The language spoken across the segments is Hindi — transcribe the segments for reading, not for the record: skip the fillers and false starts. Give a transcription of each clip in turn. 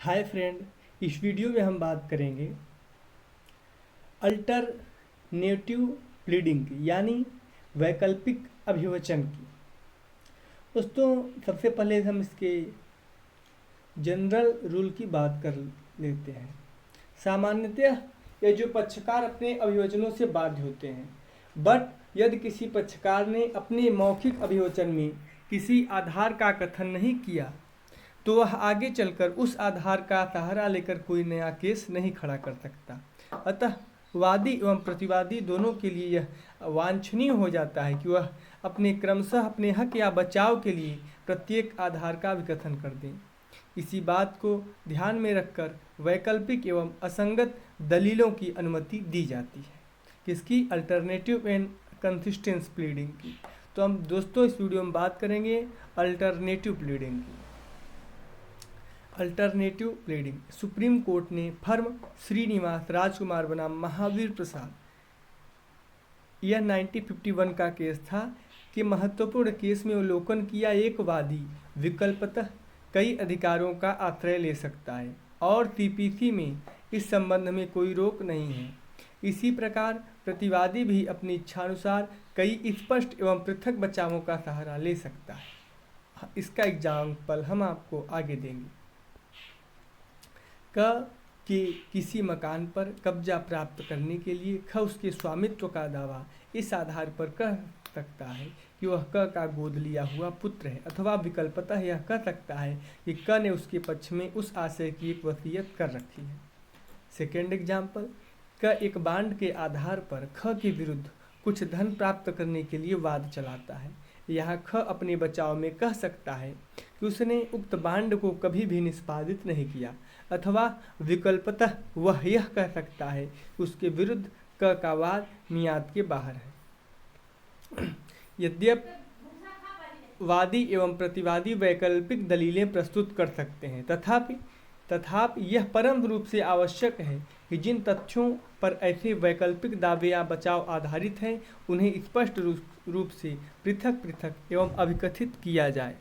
हाय फ्रेंड, इस वीडियो में हम बात करेंगे अल्टरनेटिव प्लीडिंग की, यानी वैकल्पिक अभिवचन की। दोस्तों, सबसे पहले हम इसके जनरल रूल की बात कर लेते हैं। सामान्यतः ये जो पक्षकार अपने अभिवचनों से बाध्य होते हैं, बट यदि किसी पक्षकार ने अपने मौखिक अभिवचन में किसी आधार का कथन नहीं किया तो वह आगे चलकर उस आधार का सहारा लेकर कोई नया केस नहीं खड़ा कर सकता। अतः वादी एवं प्रतिवादी दोनों के लिए यह वांछनीय हो जाता है कि वह क्रमशः अपने हक या बचाव के लिए प्रत्येक आधार का विकथन कर दें। इसी बात को ध्यान में रखकर वैकल्पिक एवं असंगत दलीलों की अनुमति दी जाती है। किसकी? अल्टरनेटिव एंड कंसिस्टेंस प्लीडिंग की। तो हम दोस्तों इस वीडियो में बात करेंगे अल्टरनेटिव प्लीडिंग की। Alternative pleading. सुप्रीम कोर्ट ने फर्म श्रीनिवास राजकुमार बनाम महावीर प्रसाद, यह 1951 का केस था कि महत्वपूर्ण केस में अवलोकन किया एक वादी विकल्पतः कई अधिकारों का आश्रय ले सकता है और सीपीसी में इस संबंध में कोई रोक नहीं है। इसी प्रकार प्रतिवादी भी अपनी इच्छानुसार कई स्पष्ट एवं पृथक बचावों का सहारा ले सकता है। इसका एग्जाम्पल हम आपको आगे देंगे। क के किसी मकान पर कब्जा प्राप्त करने के लिए ख उसके स्वामित्व का दावा इस आधार पर कह सकता है कि वह क का गोद लिया हुआ पुत्र है, अथवा विकल्पतः यह कह सकता है कि क ने उसके पक्ष में उस आशय की एक वसीयत कर रखी है। सेकेंड एग्जाम्पल, क एक बांड के आधार पर ख के विरुद्ध कुछ धन प्राप्त करने के लिए वाद चलाता है। यहाँ ख अपने बचाव में कह सकता है कि उसने उक्त बांड को कभी भी निष्पादित नहीं किया, अथवा विकल्पतः वह यह कह सकता है कि उसके विरुद्ध क का वाद मियाद के बाहर है। यद्यपि वादी एवं प्रतिवादी वैकल्पिक दलीलें प्रस्तुत कर सकते हैं, तथापि यह परम रूप से आवश्यक है कि जिन तथ्यों पर ऐसे वैकल्पिक दावे या बचाव आधारित हैं उन्हें स्पष्ट रूप से पृथक पृथक एवं अभिकथित किया जाए।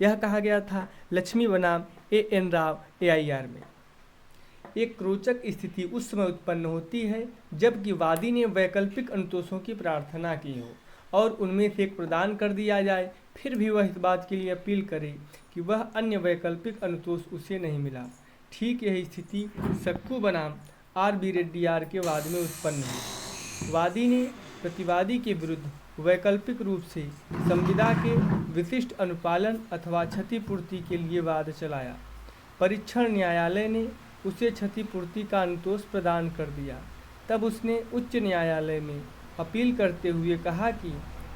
यह कहा गया था लक्ष्मी बनाम A.N. राव AIR में। एक रोचक स्थिति उस समय उत्पन्न होती है जबकि वादी ने वैकल्पिक अनुतोषों की प्रार्थना की हो और उनमें से एक प्रदान कर दिया जाए, फिर भी वह इस बात के लिए अपील करे कि वह अन्य वैकल्पिक अनुतोष उसे नहीं मिला। ठीक यही स्थिति सक्कू बनाम R.B. रेड्डीयार के वाद में उत्पन्न हुई। वादी ने प्रतिवादी के विरुद्ध वैकल्पिक रूप से संविदा के विशिष्ट अनुपालन अथवा क्षतिपूर्ति के लिए वाद चलाया। परीक्षण न्यायालय ने उसे क्षतिपूर्ति का अनुतोष प्रदान कर दिया। तब उसने उच्च न्यायालय में अपील करते हुए कहा कि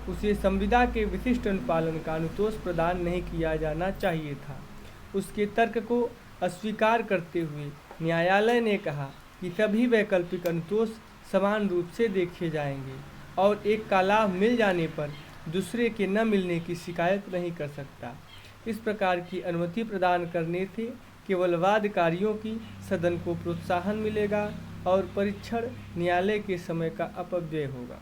उसे संविदा के विशिष्ट अनुपालन का अनुतोष प्रदान नहीं किया जाना चाहिए था। उसके तर्क को अस्वीकार करते हुए न्यायालय ने कहा कि सभी वैकल्पिक अनुतोष समान रूप से देखे जाएंगे और एक का लाभ मिल जाने पर दूसरे के न मिलने की शिकायत नहीं कर सकता। इस प्रकार की अनुमति प्रदान करने से केवल वादकारियों की सदन को प्रोत्साहन मिलेगा और परीक्षण न्यायालय के समय का अपव्यय होगा।